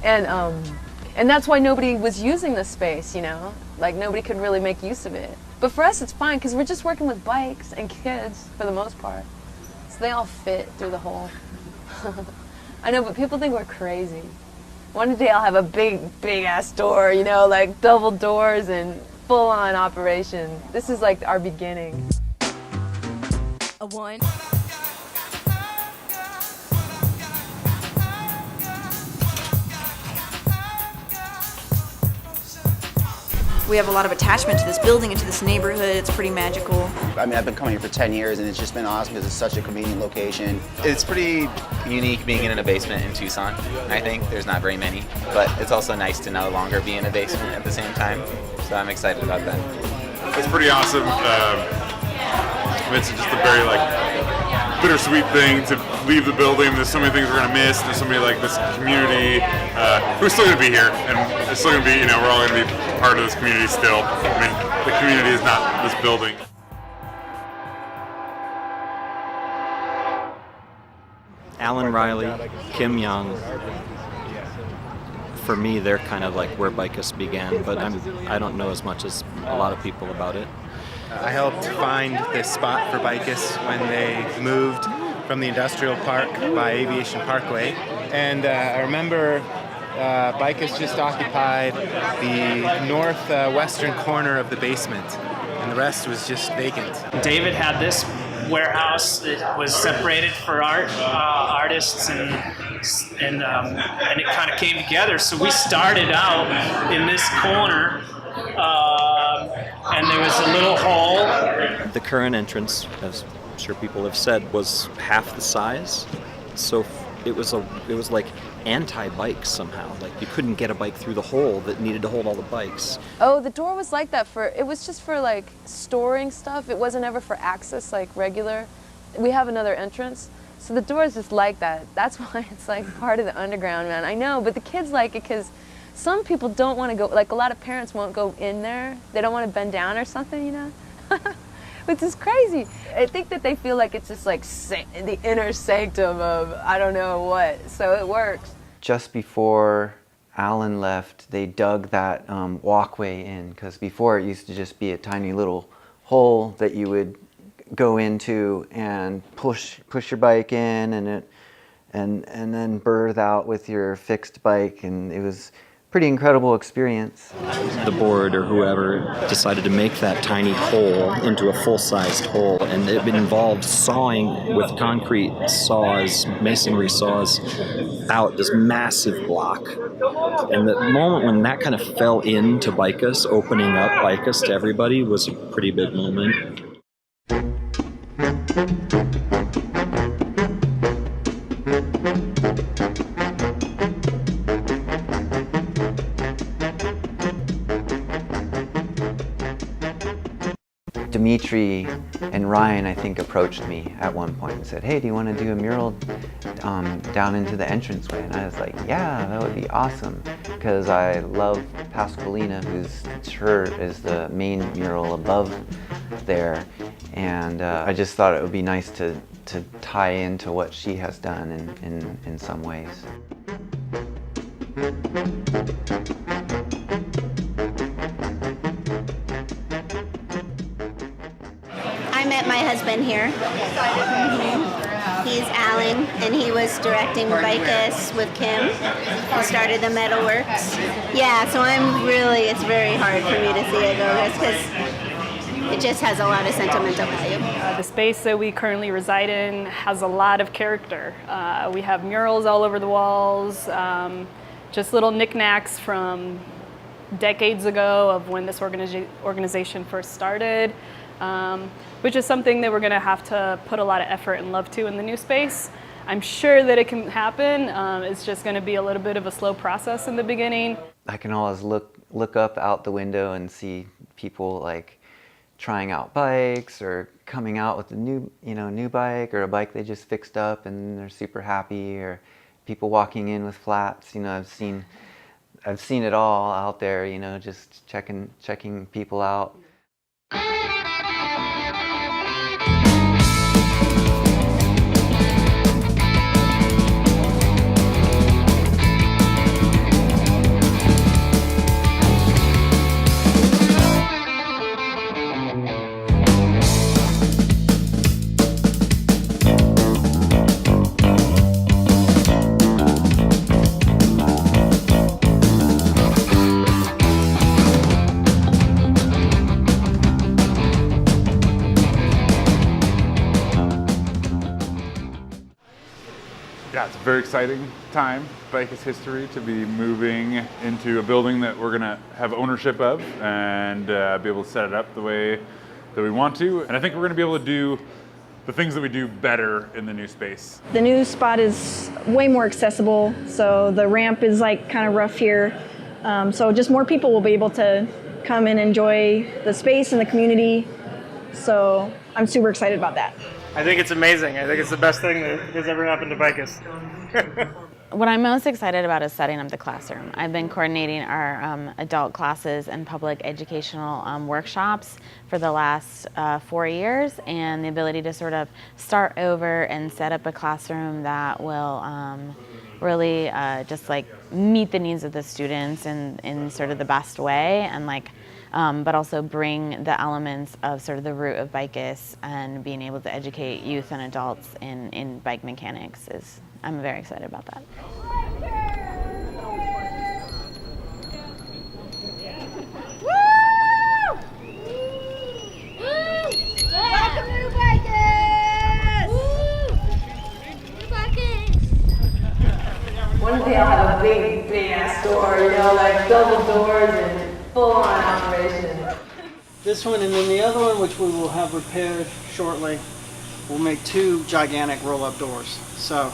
And that's why nobody was using the space, you know? Like, nobody could really make use of it. But for us, it's fine, because we're just working with bikes and kids, for the most part. So they all fit through the hole. I know, but people think we're crazy. One day I'll have a big-ass door, you know, like double doors and full-on operation. This is like our beginning. A one. We have a lot of attachment to this building and to this neighborhood. It's pretty magical. I mean, I've been coming here for 10 years and it's just been awesome because it's such a convenient location. It's pretty unique being in a basement in Tucson. I think there's not very many, but it's also nice to no longer be in a basement at the same time. So I'm excited about that. It's pretty awesome. It's just a very bittersweet thing to leave the building. There's so many things we're gonna miss. There's so many this community. We're still gonna be here, and it's still gonna be. We're all gonna be part of this community still. I mean, the community is not this building. Alan Riley, Kim Young. For me, they're kind of like where BICAS began, but I don't know as much as a lot of people about it. I helped find this spot for BICAS when they moved from the industrial park by Aviation Parkway. And I remember BICAS just occupied the northwestern corner of the basement, and the rest was just vacant. David had this warehouse that was separated for artists, and it kind of came together. So we started out in this corner. And there was a little hole. The current entrance, as I'm sure people have said, was half the size. So it was like anti-bike somehow. Like you couldn't get a bike through the hole that needed to hold all the bikes. Oh, the door was like that it was just for like storing stuff. It wasn't ever for access like regular. We have another entrance. So the door is just like that. That's why it's like part of the underground, man. I know, but the kids like it because some people don't want to go, like a lot of parents won't go in there. They don't want to bend down or something, you know? Which is crazy. I think that they feel like it's just like the inner sanctum of I don't know what, so it works. Just before Alan left, they dug that walkway in, because before it used to just be a tiny little hole that you would go into and push your bike in and then birth out with your fixed bike, and it was pretty incredible experience. The board or whoever decided to make that tiny hole into a full-sized hole, and it involved sawing with concrete saws, masonry saws, out this massive block. And the moment when that kind of fell into BICAS, opening up BICAS to everybody, was a pretty big moment. Dimitri and Ryan, I think, approached me at one point and said, hey, do you want to do a mural down into the entranceway? And I was like, yeah, that would be awesome, because I love Pasqualina, whose shirt is the main mural above there, and I just thought it would be nice to tie into what she has done in some ways. I met my husband here. He's Alan, and he was directing BICAS with Kim, who started the Metalworks. Yeah, so it's very hard for me to see it go, because it just has a lot of sentimental value. The space that we currently reside in has a lot of character. We have murals all over the walls, just little knickknacks from decades ago of when this organization first started. Which is something that we're going to have to put a lot of effort and love to in the new space. I'm sure that it can happen. It's just going to be a little bit of a slow process in the beginning. I can always look up out the window and see people like trying out bikes or coming out with a new bike or a bike they just fixed up and they're super happy, or people walking in with flats. I've seen it all out there. Just checking people out. Yeah, it's a very exciting time, BICAS history, to be moving into a building that we're gonna have ownership of and be able to set it up the way that we want to. And I think we're gonna be able to do the things that we do better in the new space. The new spot is way more accessible, so the ramp is like kind of rough here. So just more people will be able to come and enjoy the space and the community. So I'm super excited about that. I think it's amazing. I think it's the best thing that has ever happened to BICAS. What I'm most excited about is setting up the classroom. I've been coordinating our adult classes and public educational workshops for the last 4 years, and the ability to sort of start over and set up a classroom that will really just like meet the needs of the students in sort of the best way, and but also bring the elements of sort of the root of BICAS and being able to educate youth and adults in bike mechanics I'm very excited about that. One day I'll have a big ass door, like double doors and full-on operation. This one and then the other one, which we will have repaired shortly, will make 2 gigantic roll-up doors. So,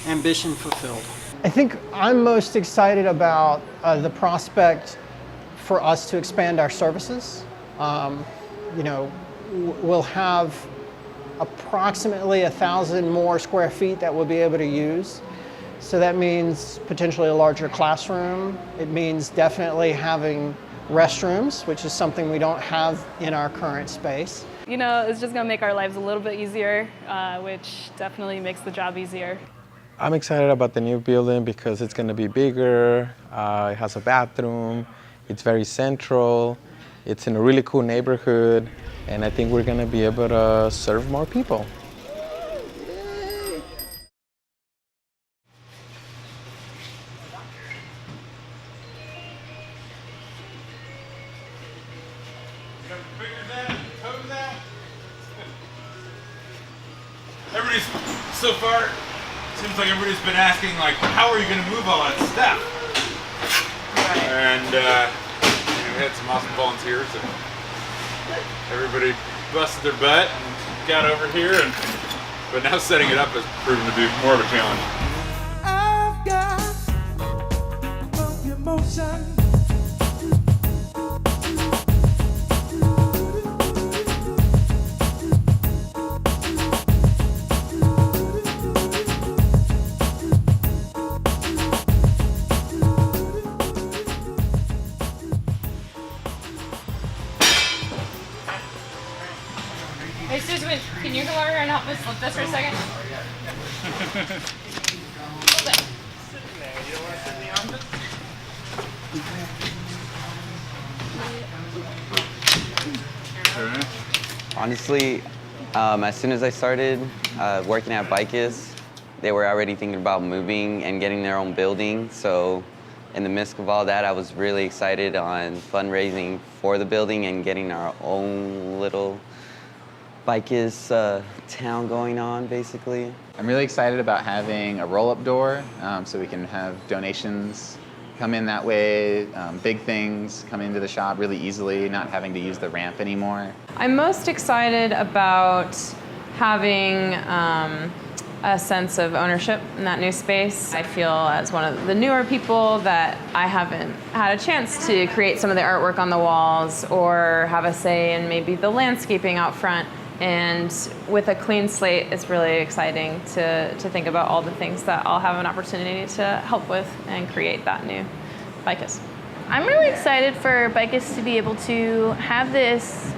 ambition fulfilled. I think I'm most excited about the prospect for us to expand our services. We'll have approximately 1,000 more square feet that we'll be able to use. So that means potentially a larger classroom. It means definitely having restrooms, which is something we don't have in our current space. It's just going to make our lives a little bit easier, which definitely makes the job easier. I'm excited about the new building because it's going to be bigger, it has a bathroom, it's very central, it's in a really cool neighborhood, and I think we're going to be able to serve more people. Everybody's, so far, seems like everybody's been asking, like, how are you going to move all that stuff? Right. And we had some awesome volunteers, and everybody busted their butt and got over here, but now setting it up has proven to be more of a challenge. I've got emotion. Hey Susan, can you come over here and help me flip this for a second? Honestly, as soon as I started working at BICAS, they were already thinking about moving and getting their own building. So in the midst of all that, I was really excited on fundraising for the building and getting our own little BICAS town going on, basically. I'm really excited about having a roll-up door so we can have donations come in that way, big things come into the shop really easily, not having to use the ramp anymore. I'm most excited about having a sense of ownership in that new space. I feel as one of the newer people that I haven't had a chance to create some of the artwork on the walls or have a say in maybe the landscaping out front. And with a clean slate, it's really exciting to think about all the things that I'll have an opportunity to help with and create that new BICAS. I'm really excited for BICAS to be able to have this,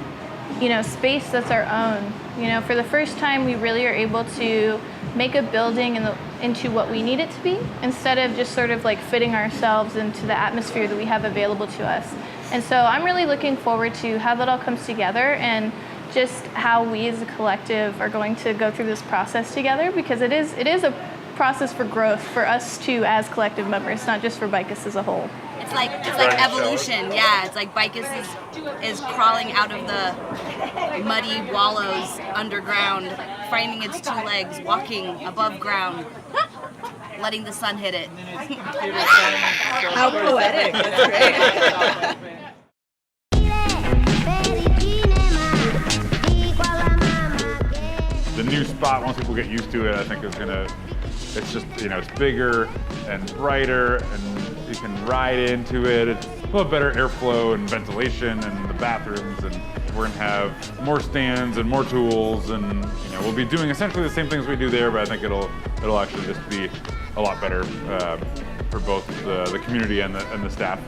space that's our own. For the first time, we really are able to make a building into what we need it to be, instead of just sort of like fitting ourselves into the atmosphere that we have available to us. And so I'm really looking forward to how that all comes together and just how we as a collective are going to go through this process together, because it is a process for growth for us too as collective members, not just for BICAS as a whole. It's like evolution, yeah. It's like BICAS is crawling out of the muddy wallows underground, finding its 2 legs, walking above ground. letting the sun hit it. How poetic. That's great. The new spot, once people get used to it, I think is gonna, it's just, you know, it's bigger and brighter and you can ride into it. It's a little better airflow and ventilation and the bathrooms, and we're gonna have more stands and more tools, and you know, we'll be doing essentially the same things we do there, but I think it'll actually just be a lot better for both the community and the staff.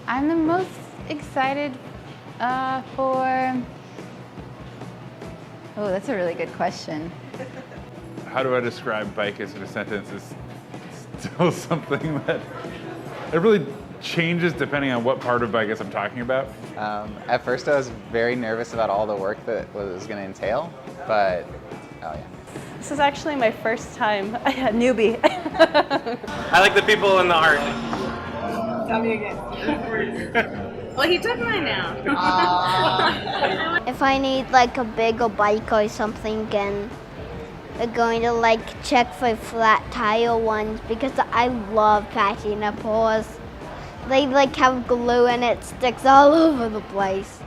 I'm the most excited for, oh, that's a really good question. How do I describe BICAS in a sentence? It's still something that it really changes depending on what part of BICAS I'm talking about. At first I was very nervous about all the work that was going to entail, but oh yeah. This is actually my first time, newbie. I like the people and the art. Tell me again. Well, he took mine now. If I need like a bigger bike or something, then we're going to like check for flat tire ones because I love patching up paws. They like have glue and it sticks all over the place.